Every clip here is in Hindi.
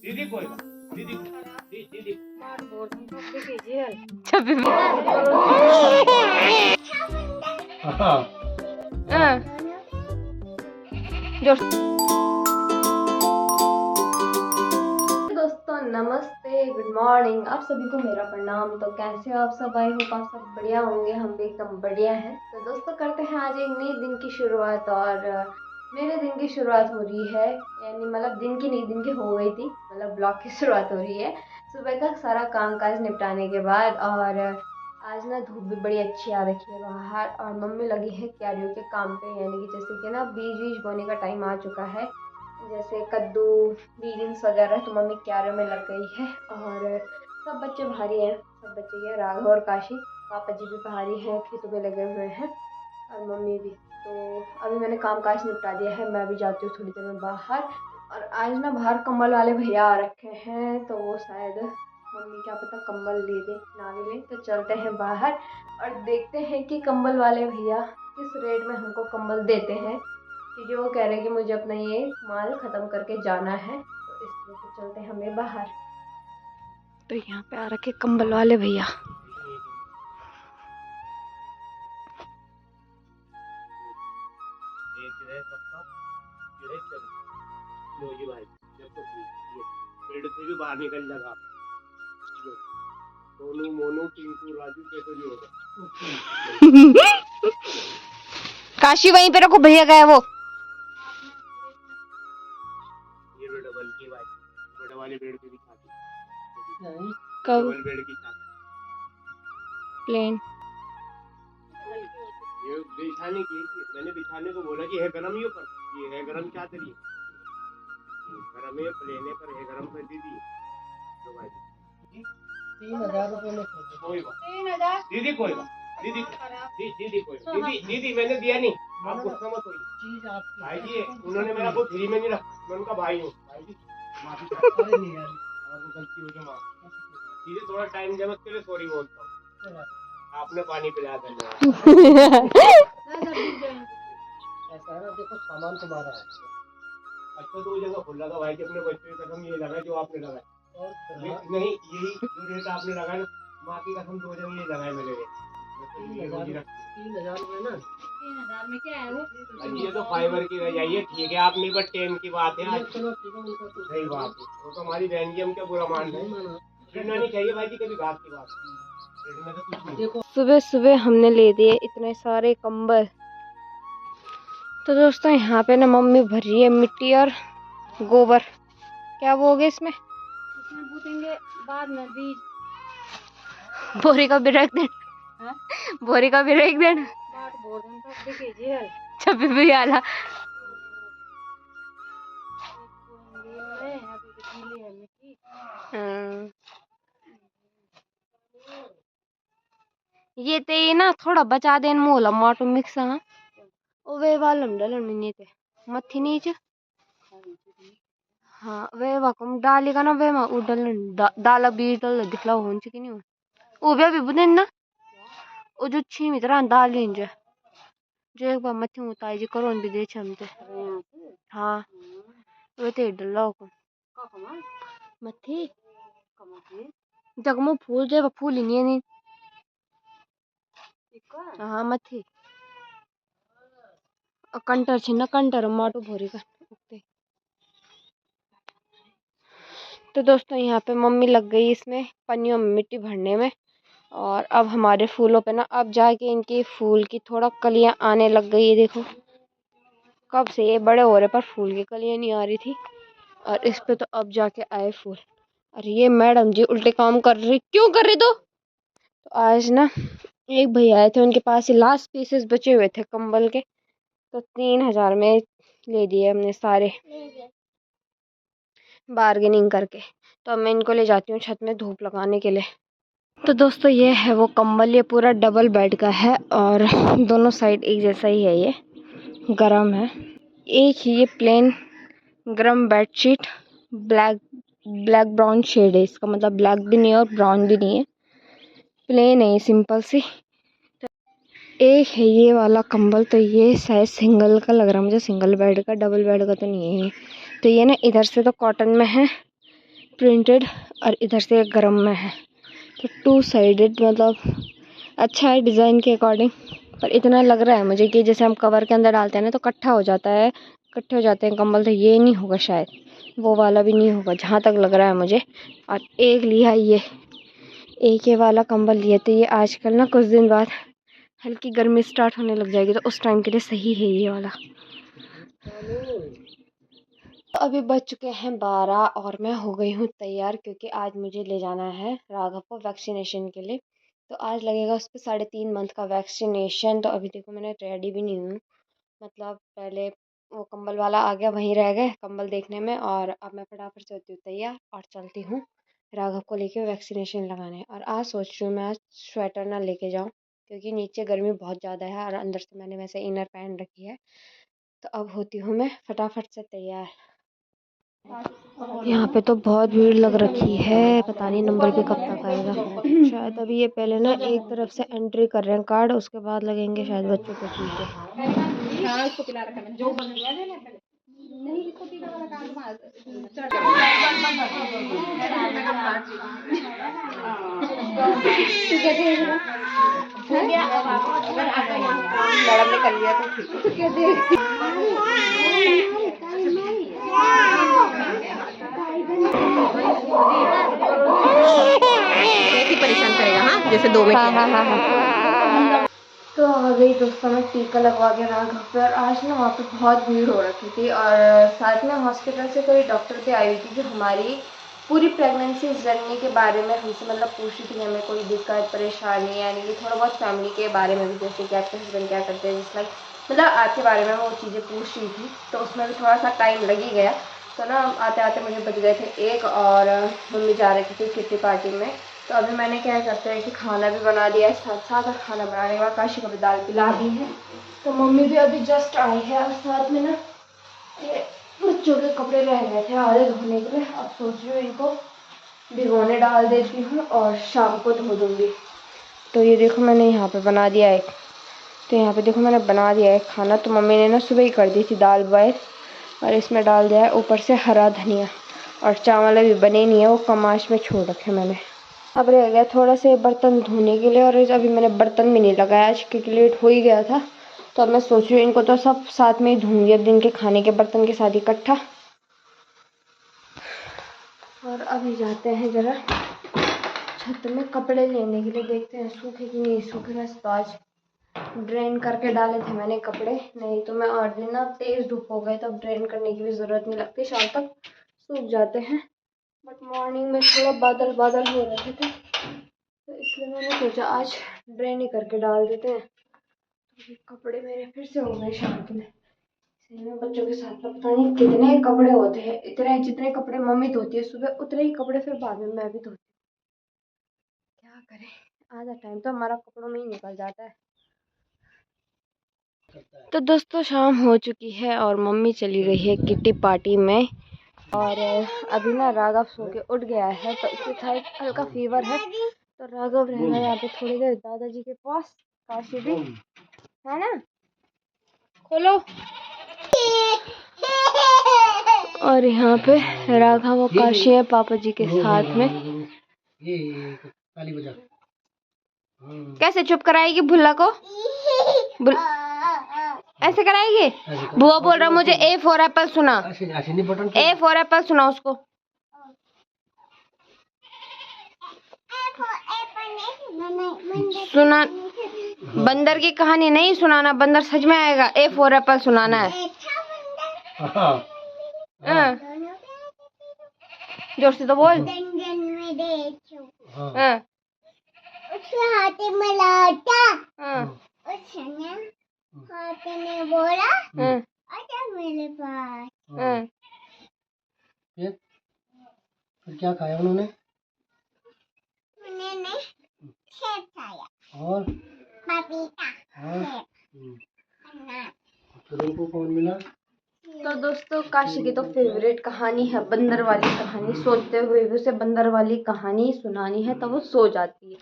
दीदी कोई बात दीदी दीदी दोस्तों नमस्ते, गुड मॉर्निंग। आप सभी को मेरा प्रणाम। तो कैसे हो आप सब? आई होप आप सब बढ़िया होंगे। हम भी एकदम बढ़िया हैं। तो दोस्तों करते हैं आज एक नई दिन की शुरुआत। और मेरे दिन की शुरुआत हो रही है, यानी मतलब दिन की नहीं, दिन की हो गई थी, मतलब ब्लॉग की शुरुआत हो रही है सुबह का सारा काम काज निपटाने के बाद। और आज ना धूप भी बड़ी अच्छी आ रखी है बाहर, और मम्मी लगी है क्यारियों के काम पे, यानी कि जैसे कि ना बीज बीज बोने का टाइम आ चुका है, जैसे कद्दू बीन्स वगैरह। तो मम्मी क्यारियों में लग गई है। और सब बच्चे भारी हैं, सब बच्चे ये राघव और काशी, पापा जी भी भारी हैं, खेतों में लगे हुए हैं, और मम्मी भी। तो अभी मैंने काम काज निपटा दिया है, मैं भी जाती हूँ थोड़ी देर में बाहर। और आज ना बाहर कंबल वाले भैया आ रखे हैं, तो वो शायद मम्मी क्या पता कंबल ले दे ना भी ले। तो चलते हैं बाहर और देखते हैं कि कंबल वाले भैया किस रेट में हमको कंबल देते हैं, क्योंकि वो कह रहे हैं कि मुझे अपना ये माल ख़त्म करके जाना है। तो इसलिए तो चलते हैं हमें बाहर। तो यहाँ पे आ रखे कंबल वाले भैया। लो जी भाई देखो पेड़ से भी बाहर निकल लगा। सोनू मोनू टिंकू राजू कैसे भी होगा। काशी वहीं पे रखो, भैया गया वो। ये बेड डबल की भाई, बड़े वाले बेड पे बिछाते कब? डबल बेड की छाती प्लेन ये बिछाने की, मैंने बिछाने को बोला कि है गरम, ये पर ये है गरम क्या करिए, गरम है प्लेन है पर है गरम कर दीजिए। तो भाई 3,000 रुपये में कोई बात 3,000 दीदी कोई बात दीदी दीदी कोई दीदी दीदी मैंने दिया नहीं, आप गुस्सा मत होइए। चीज आपकी भाई जी उन्होंने मेरा को फ्री में नहीं रखा, मैं उनका भाई हूँ। भाई जी माफी अरे नहीं यार, आपको गलती हो तो माफ दीदी, थोड़ा टाइम दे मत के लिए सॉरी बोलता हूँ। आपने पानी पिलाया धन्यवाद। ऐसा है ना, देखो सामान तुम्हारा है अच्छा तो वो जगह खुला था भाई जी, अपने बच्चे की कसम ये लगा जो आपने लगाया और नहीं, यही जो रेट आपने लगाया माँ की कसम 2 जगह ये लगाए मेरे लिए। 3,000 रुपये ना, 3,000 में क्या है वो? ये तो फाइबर की रह जाइए, ठीक है आप नहीं, बट टेम की बात है आज। चलो ठीक है, उनका तो सही बात है, वो तो हमारी बहन जी, हम क्या बुरा मान रहे हैं, छेड़ना नहीं चाहिए भाई जी कभी घास की बात, छेड़ना तो कुछ नहीं। देखो सुबह सुबह हमने ले दिए इतने सारे कंबल। तो दोस्तों यहाँ पे ना मम्मी भर रही है मिट्टी और गोबर। क्या वो हो गया इसमें? इसमें बूतेंगे बाद में बीज। बोरी का भी रख दें, बोरी का भी रख दें। बाट बोर दिन तक देखे जेल छब्बी भी आला। में अभी तो गीली है मिट्टी। ये ते ना थोड़ा बचा देन मोला माटो मिक्स। हाँ ओ वे वालम डलन नहीं थे मथी नीचे। हाँ वे वाकम डालेगा ना, वे मा उडलन दाला बीज डल दिखला होन कि नहीं हो ओ वे भी बुदेन ना, ओ जो छी मित्रा दाल लेंजे जो एक बार मथी उताई जी करोन भी दे छमते। हाँ वे ते डल्ला को मथी जगमो फूल जे फूल ही नहीं। हाँ मथी कंटर छिन्न कंटर माटो भोरी का उगते। तो दोस्तों यहाँ पे मम्मी लग गई इसमें पन्नियों में मिट्टी भरने में। और अब हमारे फूलों पे ना अब जाके इनकी फूल की थोड़ा कलियां आने लग गई है। देखो कब से ये बड़े हो रहे पर फूल की कलियां नहीं आ रही थी, और इस पे तो अब जाके आए फूल। और ये मैडम जी उल्टे काम कर रही, क्यों कर रही? तो आज ना एक भैया आए थे, उनके पास ही लास्ट पीसेस बचे हुए थे कंबल के, तो 3,000 में ले दिए हमने सारे बार्गेनिंग करके। तो अब मैं इनको ले जाती हूँ छत में धूप लगाने के लिए। तो दोस्तों ये है वो कंबल, ये पूरा डबल बेड का है और दोनों साइड एक जैसा ही है, ये गरम है। एक ही ये प्लेन गरम बेडशीट, ब्लैक ब्राउन शेड है इसका, मतलब ब्लैक भी नहीं है और ब्राउन भी नहीं है, प्लेन है ये सिंपल सी। एक है ये वाला कंबल, तो ये शायद सिंगल का लग रहा है मुझे, सिंगल बेड का, डबल बेड का तो नहीं है ये। तो ये ना इधर से तो कॉटन में है, प्रिंटेड और इधर से गरम में है, तो 2 साइडेड, मतलब अच्छा है डिज़ाइन के अकॉर्डिंग। पर इतना लग रहा है मुझे कि जैसे हम कवर के अंदर डालते हैं ना तो इकट्ठा हो जाता है, इकट्ठे हो जाते हैं कंबल, तो ये नहीं होगा शायद, वो वाला भी नहीं होगा जहाँ तक लग रहा है मुझे। और एक लिया ये वाला कंबल लिए, तो ये आजकल ना कुछ दिन बाद हल्की गर्मी स्टार्ट होने लग जाएगी, तो उस टाइम के लिए सही है ये वाला। तो अभी बज चुके हैं 12 और मैं हो गई हूँ तैयार, क्योंकि आज मुझे ले जाना है राघव को वैक्सीनेशन के लिए। तो आज लगेगा उस पर 3.5 मंथ का वैक्सीनेशन। तो अभी देखो मैंने रेडी भी नहीं हूँ, मतलब पहले वो कंबल वाला आ गया, वहीं रह गए कंबल देखने में, और अब मैं फटाफट से होती हूँ तैयार और चलती हूँ राघव को लेके वैक्सीनेशन लगाने। और आज सोच रही हूँ मैं आज स्वेटर ना लेके जाऊँ, क्योंकि नीचे गर्मी बहुत ज़्यादा है और अंदर से मैंने वैसे इनर पहन रखी है। तो अब होती हूँ मैं फटाफट से तैयार। यहाँ पे तो बहुत भीड़ लग रखी है, पता नहीं नंबर भी कब तक आएगा। शायद अभी ये पहले ना एक तरफ से एंट्री कर रहे हैं कार्ड, उसके बाद लगेंगे शायद बच्चों के टीके। मैडम ने कर लिया कैसी परेशान करेगा? हाँ, जैसे 2 में हाँ। तो आ गई दोस्तों, मैं टीका लगवा के राघव पे। और आज ना वहाँ पे बहुत भीड़ हो रखी थी, और साथ में हॉस्पिटल से कोई डॉक्टर भी आई हुई थी, जो हमारी पूरी प्रेगनेंसी जर्नी के बारे में हमसे मतलब पूछी थी, हमें कोई दिक्कत परेशानी, यानी कि थोड़ा बहुत फैमिली के बारे में भी, जैसे कि आपके हस्बैंड क्या करते हैं, जिस लाइक मतलब आपके बारे में वो चीज़ें पूछ रही थी। तो उसमें भी थोड़ा सा टाइम लग ही गया। तो ना आते आते मुझे बज गए थे 1, और मम्मी जा रही थी किट्टी पार्टी में। तो अभी मैंने क्या करते हैं कि खाना भी बना दिया है साथ साथ, और खाना बनाने के बाद काशी को भी दाल पिला दी है। तो मम्मी भी अभी जस्ट आई है, और साथ में ना ये बच्चों के कपड़े रह गए थे आधे धोने के लिए। अब सोच रही हूँ इनको भिगोने डाल देती हूँ और शाम को धो दूँगी। तो ये देखो मैंने यहाँ पे बना दिया है, तो यहाँ पे देखो मैंने बना दिया है खाना। तो मम्मी ने ना सुबह ही कर दी थी दाल बॉयल, और इसमें डाल दिया है ऊपर से हरा धनिया। और चावल अभी बने नहीं है, वो कमाश में छोड़ रखे मैंने। अब रह गया थोड़ा से बर्तन धोने के लिए, और अभी मैंने बर्तन भी नहीं लगाया आज, क्योंकि लेट हो ही गया था। तो अब मैं सोच रही हूँ इनको तो सब साथ में ही धोऊंगी, अब दिन के खाने के बर्तन के साथ इकट्ठा। और अभी जाते हैं जरा छत में कपड़े लेने के लिए, देखते हैं सूखे कि नहीं सूखे। वैसे तो आज ड्रेन करके डाले थे मैंने कपड़े, नहीं तो मैं और दिन ना तेज़ धूप हो गए, तब ड्रेन करने की भी ज़रूरत नहीं लगती, शाम तक सूख जाते हैं। बट मॉर्निंग में थोड़ा बादल बादल हो रखे थे, तो इसलिए मैंने सोचा आज ड्रेन ही करके डाल देते हैं। तो कपड़े मेरे फिर से हो गए शाम के लिए। में बच्चों के साथ तो पता नहीं कितने कपड़े होते हैं, इतने जितने कपड़े मम्मी धोती है सुबह, उतने ही कपड़े फिर बाद में मैं भी धोती हूँ। क्या करें, आधा टाइम तो हमारा कपड़ों में ही निकल जाता है। तो दोस्तों शाम हो चुकी है और मम्मी चली गई है किट्टी पार्टी में। और अभी ना राघव सो के उठ गया है, तो इससे था एक हल्का फीवर है, तो राघव रहेगा यहाँ पे थोड़ी देर दादाजी के पास। काशी भी है ना, खोलो। और यहाँ पे राघव और काशी है पापा जी के साथ में। कैसे चुप कराएगी भुल्ला को? ऐसे कराएगी? बुआ बोल रहा मुझे A फॉर एप्पल सुना, A फॉर एप्पल सुना उसको। सुना, बंदर की कहानी नहीं सुनाना, बंदर सच में आएगा। A फॉर एप्पल सुनाना है। जोर से तो बोल। उसके हाथ में लाटा, उसने हाथ में बोला आजा मेरे पास। फिर क्या खाया उन्होंने? उन्होंने सेब खाया और पपीता, फिर उनको कौन मिला? तो दोस्तों काशी की तो फेवरेट कहानी है बंदर वाली कहानी, सोते हुए भी उसे बंदर वाली कहानी सुनानी है तब वो सो जाती है।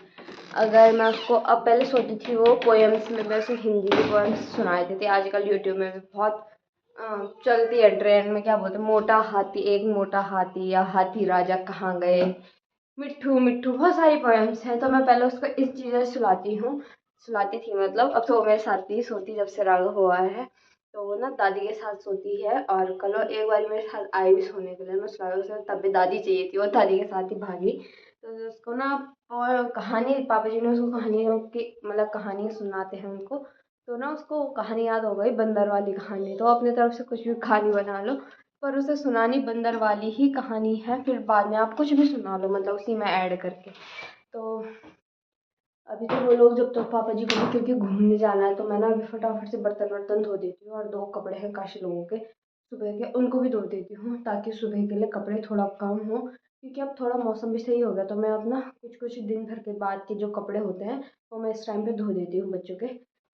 अगर मैं उसको, अब पहले सोती थी वो पोएम्स में, मैं उसे हिंदी की पोएम्स सुनाई देती थी। आजकल यूट्यूब में भी बहुत चलती है ट्रेन में, क्या बोलते हैं, मोटा हाथी, एक मोटा हाथी या हाथी राजा कहाँ गए, मिट्ठू मिट्ठू, बहुत सारी पोएम्स हैं। तो मैं पहले उसको इस चीज़ से सुलाती थी, मतलब अब तो वो मेरे साथ ही सोती जब से राघव हुआ है। तो वो ना दादी के साथ सोती है, और कल वो एक बार मेरे साथ आई भी सोने के लिए, मैं सुलाया उसे, तब भी दादी चाहिए थी, वो दादी के साथ ही भागी। तो उसको ना, और कहानी पापा जी ने उसको कहानियों की, मतलब कहानी सुनाते हैं उनको, तो ना उसको कहानी याद हो गई, बंदर वाली कहानी। तो अपनी तरफ से कुछ भी कहानी बना लो, पर उसे सुनानी बंदर वाली ही कहानी है, फिर बाद में आप कुछ भी सुना लो, मतलब उसी में ऐड करके। तो अभी तो वो लोग, जब तक पापा जी को भी क्योंकि घूमने जाना है, तो मैं ना अभी फटाफट से बर्तन वर्तन धो देती हूँ, और 2 कपड़े हैं काशी लोगों के सुबह के, उनको भी धो देती हूँ, ताकि सुबह के लिए कपड़े थोड़ा कम हो, क्योंकि अब थोड़ा मौसम भी सही हो गया। तो मैं अपना कुछ कुछ दिन भर के बाद के जो कपड़े होते हैं वो मैं इस टाइम पे धो देती हूँ बच्चों के,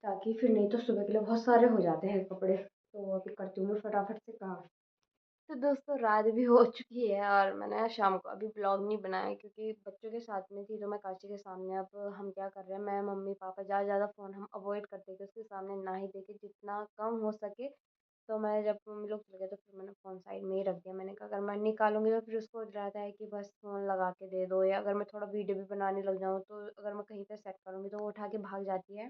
ताकि फिर नहीं तो सुबह के लिए बहुत सारे हो जाते हैं कपड़े। तो अभी करती हूँ मैं फटाफट से काम। तो दोस्तों रात भी हो चुकी है, और मैंने शाम को अभी ब्लॉग नहीं बनाया, क्योंकि बच्चों के साथ में थी, तो मैं काशी के सामने, अब हम क्या कर रहे हैं, मैं मम्मी पापा, ज़्यादा ज़्यादा फ़ोन हम अवॉइड करते हैं कि उसके सामने ना ही देखे, जितना कम हो सके। तो मैं जब मम्मी लोग चले गए, तो फिर मैंने फ़ोन साइड में ही रख दिया। मैंने कहा अगर मैं निकालूंगी तो फिर उसको रहता है कि बस फ़ोन लगा के दे दो, या अगर मैं थोड़ा वीडियो भी बनाने लग जाऊँ, तो अगर मैं कहीं पर सेट करूँगी तो वो उठा के भाग जाती है।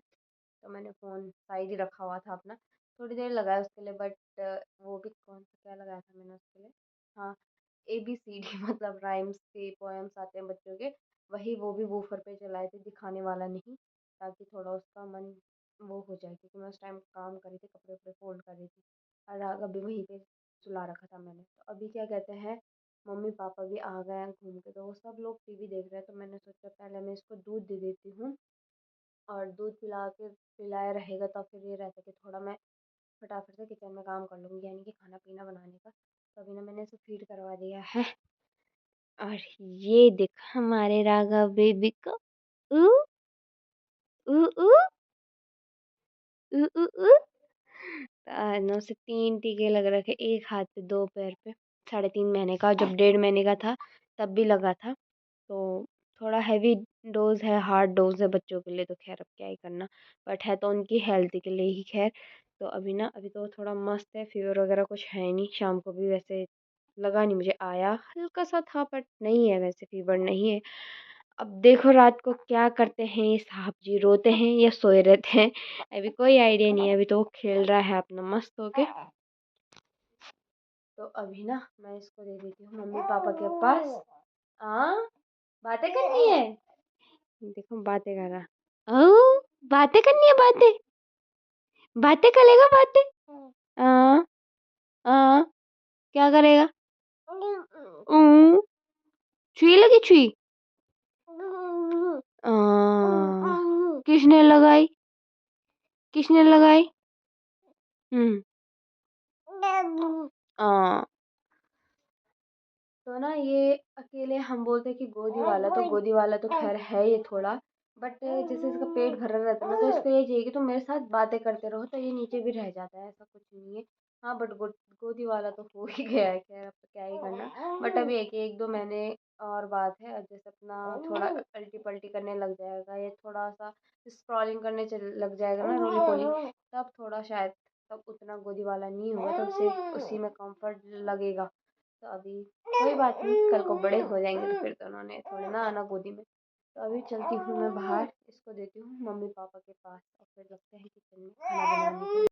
तो मैंने फ़ोन साइड ही रखा हुआ था अपना, थोड़ी देर लगाया उसके लिए, बट वो भी कौन सा क्या लगाया था मैंने उसके लिए, हाँ, ABCD मतलब राइम्स के पोएम्स आते हैं बच्चों के, वही वो भी वूफर पे चलाए थे, दिखाने वाला नहीं, ताकि थोड़ा उसका मन वो हो जाए, क्योंकि मैं उस टाइम काम कर रही थी, कपड़े वपड़े फोल्ड कर रही थी, और राघव भी वहीं पे सुला रखा था मैंने। तो अभी क्या कहते हैं, मम्मी पापा भी आ गए हैं घूम के, तो वो सब लोग टीवी देख रहे हैं, तो मैंने सोचा पहले मैं इसको दूध दे देती हूँ, और दूध पिलाया रहेगा तो फिर ये रहता है कि थोड़ा मैं फटाफट से किचन में काम कर लूँगी, यानी कि खाना पीना बनाने का। तो अभी ना मैंने इसे फीड करवा दिया है, और ये देखो हमारे राघव बेबी को, ऊ ऊ ऊ ऊ ऊ ऊ। ना उसे 3 टीके लग रखे, एक हाथ पे 2 पैर पे, 3.5 महीने का, जब 1.5 महीने का था तब भी लगा था। तो थोड़ा हैवी डोज है, हार्ड डोज है बच्चों के लिए, तो खैर अब क्या ही करना, बट है तो उनकी हेल्थ के लिए ही खैर। तो अभी ना, अभी तो थोड़ा मस्त है, फीवर वगैरह कुछ है नहीं, शाम को भी वैसे लगा नहीं, मुझे आया हल्का सा था, बट नहीं है, वैसे फीवर नहीं है। अब देखो रात को क्या करते हैं ये साहब जी, रोते हैं या सोए रहते हैं, अभी कोई आइडिया नहीं है। अभी तो वो खेल रहा है अपना मस्त होके। तो अभी ना मैं इसको दे देती हूँ मम्मी पापा के पास। हाँ, बातें करनी है, देखो बातें कर रहा, बातें करनी है, बातें बातें करेगा, बातें, हाँ हाँ, क्या करेगा, छुई लगी, छुई, किसने लगाई, किसने लगाई, हम्म, हाँ। तो ना ये अकेले हम बोलते हैं कि गोदी वाला तो खैर है ये थोड़ा, बट जैसे इसका पेट भरा रहता है ना, तो इसको ये चाहिए कि तुम मेरे साथ बातें करते रहो, तो ये नीचे भी रह जाता है, ऐसा कुछ नहीं है। हाँ, बट गोदी वाला तो हो ही गया है, खैर अब तो क्या ही करना। बट अभी एक दो महीने और बात है, अब जैसे अपना थोड़ा अल्टी पल्टी करने लग जाएगा, ये थोड़ा सा स्क्रॉलिंग करने लग जाएगा ना, रोली पोली, तब थोड़ा शायद, तब उतना गोदी वाला नहीं होगा, तो उसे उसी में कंफर्ट लगेगा। तो अभी कोई बात नहीं, कल को बड़े हो जाएंगे तो फिर तो उन्होंने थोड़ी ना आना गोदी में। तो अभी चलती हूँ मैं बाहर, इसको देती हूँ मम्मी पापा के पास, और फिर लगते हैं किचन में खाना बनाने के लिए।